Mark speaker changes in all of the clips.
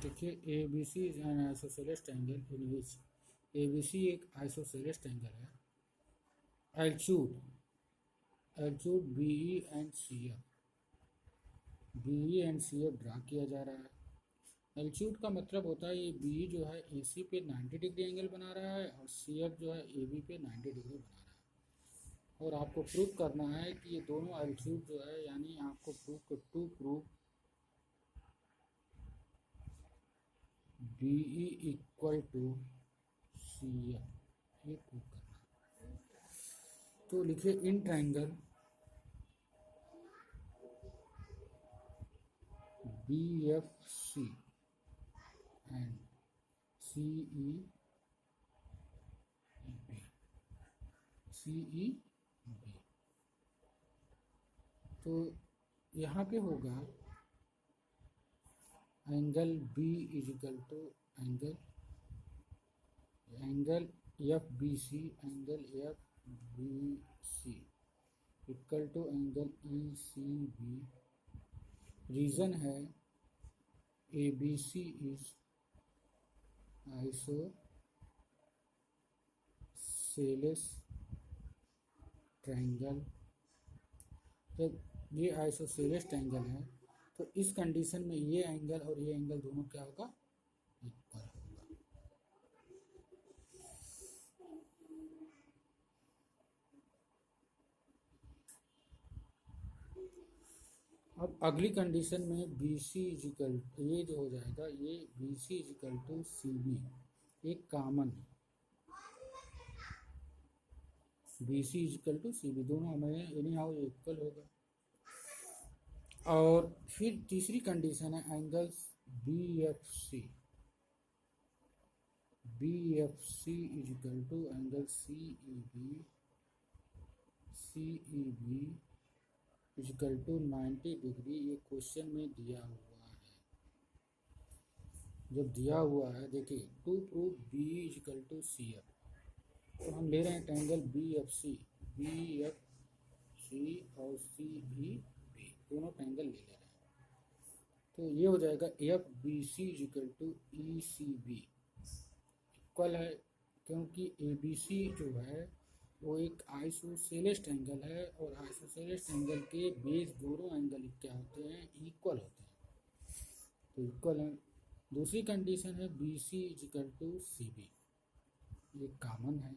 Speaker 1: देखिए A B C is an isosceles triangle in which A B C एक isosceles triangle है। Altitude altitude B E and C F B E and C F draw किया जा रहा है। एल्चूड का मतलब होता है ये बी ई जो है ए सी पे 90 डिग्री एंगल बना रहा है और सी एफ जो है ए बी पे 90 डिग्री बना रहा है। और आपको प्रूव करना है कि ये दोनों एल्चूड जो है, यानी आपको prove B E equal to C F, ये प्रूव करना है। तो लिखिए in triangle B F C and C E B, C E B, तो यहाँ पे होगा angle B is equal to angle F B C, angle F B C equal to angle E C B. Reason है A B C is isosceles triangle. जब ये isosceles triangle है तो इस कंडीशन में ये एंगल और ये एंगल दोनों क्या होगा, इक्वल होगा। अब अगली कंडीशन में बी सी इजिकल, ये जो हो जाएगा, ये B C is equal to C B एक कॉमन है। B C is equal to C B दोनों हमें एनी हाउ इक्वल होगा। और फिर तीसरी कंडीशन है angles B F C is equal to angle C E B is equal to 90 degree. ये क्वेश्चन में दिया हुआ है। जब दिया हुआ है, देखिए to prove B is equal to C F, तो हम ले रहे हैं ट्रायंगल बी एफ सी और सी ई बी, दोनों ट्रायंगल ले रहे हैं। तो ये हो जाएगा F B C is equal to E C B equal है, क्योंकि ए बी सी जो है वो एक आइसोसेलेस ट्रायंगल है और आइसोसेलेस ट्रायंगल के बेस दोनों एंगल क्या होते हैं, इक्वल होते हैं, तो इक्वल है। दूसरी कंडीशन है B C is equal to C B, ये कॉमन है।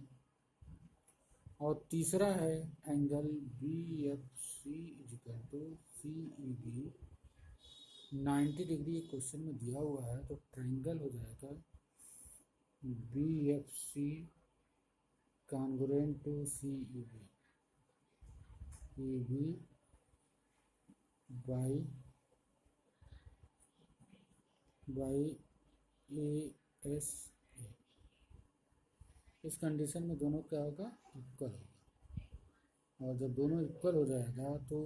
Speaker 1: और तीसरा है angle B F C is equal to C E B 90 degree question में दिया हुआ है, तो ट्रायंगल हो जाएगा B F C congruent to C E B by A S A. इस कंडीशन में दोनों क्या होगा, इक्वल होगा। और जब दोनों इक्वल हो जाएगा तो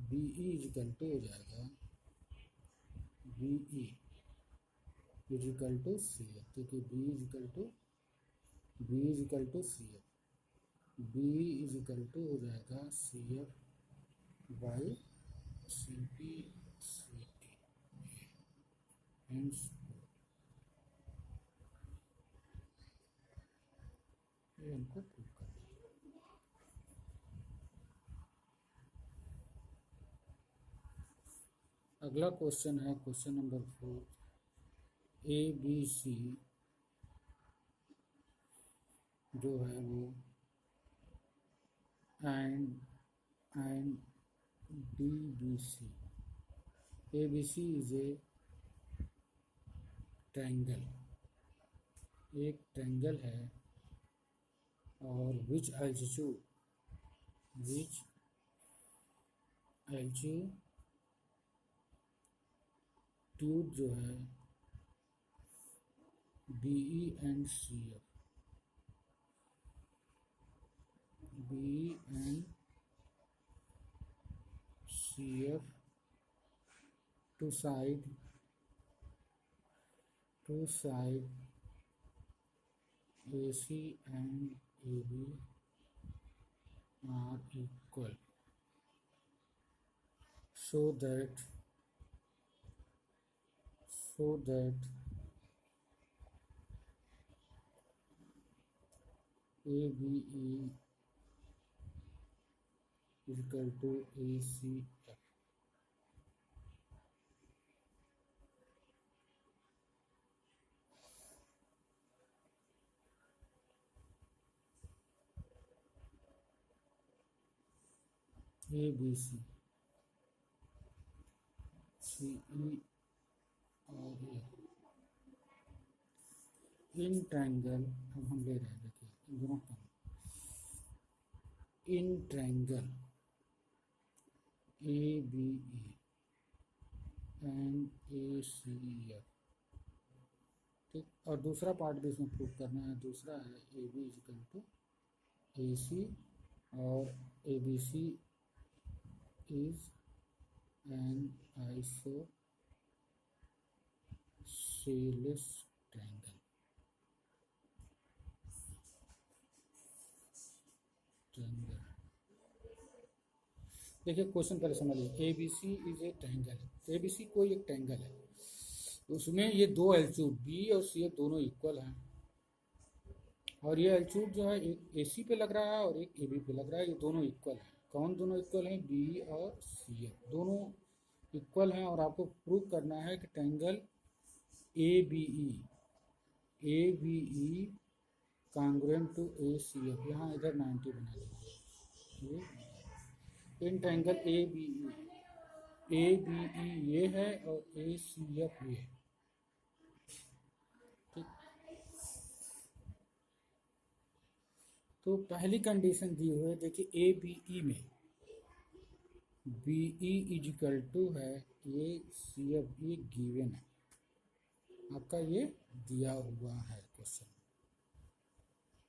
Speaker 1: बी ई इजिकल टू हो जाएगा B E equal to C F. देखिए B is equal to C F, B is equal to हो जाएगा C F by C P C T hence ये हमको प्रूव करना है। अगला क्वेश्चन है question number 4। A B C जो है वो and D B C, A B C is a triangle, एक ट्रायंगल है और विच एल्टीट्यूड जो है B E and C F, B and C F to side A C and A B are equal, so that so that ABE is equal to ACF. ABC CE और A in triangle, अब हम ले रहे हैं, देखिए इन दोनों का in triangle ABE and ACF, ठीक। और दूसरा पार्ट भी इसमें प्रूव करना है। दूसरा है AB is equal to AC और ABC is an isosceles triangle. देखिए क्वेश्चन पहले समझ लीजिए। ABC इज ए ट्रायंगल है, ABC कोई एक ट्रायंगल है, उसमें ये दो एल्टीट्यूड B और CF दोनों इक्वल हैं, और ये एल्टीट्यूड जो है एक AC पे लग रहा है और एक AB पे लग रहा है। ये दोनों इक्वल हैं। कौन दोनों इक्वल हैं? B और CF दोनों इक्वल हैं। और आपको प्रूव करना है कि triangle ABE congruent to ACF। यहाँ इधर 90 बना लीजिए। इन ट्रायंगल ABE ये है और ACF ये है, ठीक। तो पहली कंडीशन दी हुई है, देखिए ABE में BE इज इक्वल टू है ACF, ये गिवन है आपका, ये दिया हुआ है क्वेश्चन।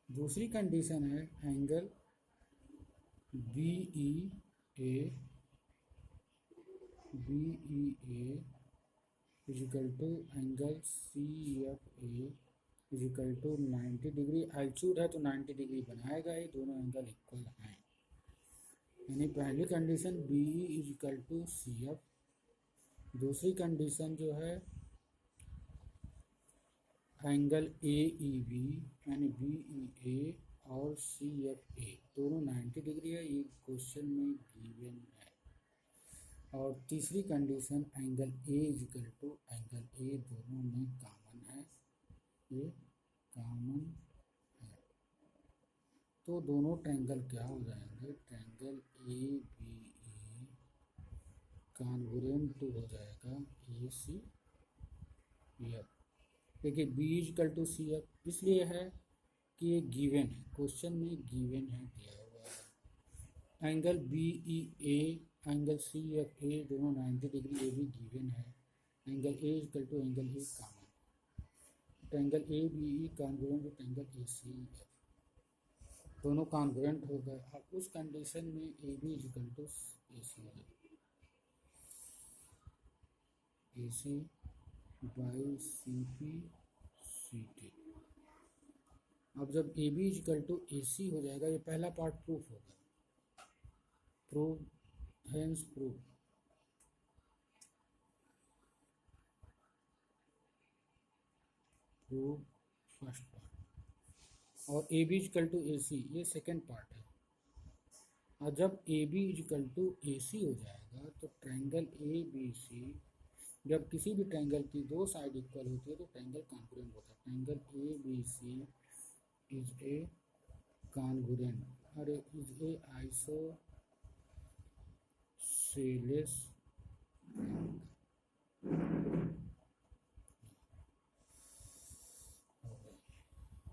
Speaker 1: दूसरी कंडीशन है angle BEA is equal to angle CFA is equal to 90 degree. Altitude है तो 90 डिग्री बनाएगा, ये दोनों एंगल इक्वल हैं। यानी पहली condition BE is equal to CF, दूसरी कंडीशन जो है एंगल AEB यानी BEA और CFA दोनों 90 डिग्री है, ये क्वेश्चन में गिवन है। और तीसरी condition angle A is equal to angle A, दोनों में कॉमन है, ये कॉमन है। तो दोनों ट्रायंगल क्या हो जाएंगे? ट्रायंगल ABE कॉन्ग्रुएंट टू हो जाएगा ACF। देखिए B is equal to CF इसलिए है कि ये गिवन है, क्वेश्चन में गिवन है, दिया हुआ है। एंगल BEA एंगल CFA दोनों 90 डिग्री, ये भी गिवन है। Angle A is equal to angle A common, triangle ABE congruent to triangle ACF, दोनों कॉन्ग्रुएंट हो गए। अब उस कंडीशन में AB is equal to AC by CP/CT। अब जब AB is equal to AC हो जाएगा, ये पहला पार्ट प्रूफ होगा, prove hence proof. Prove first part, और AB is equal to AC ये सेकेंड पार्ट है। और जब AB is equal to AC हो जाएगा तो ट्रायंगल ABC, जब किसी भी ट्रायंगल की दो साइड इक्वल होती है तो ट्रायंगल कॉन्ग्रुएंट होता है। Triangle ABC is A congruent और इज ए आइसोसेलेस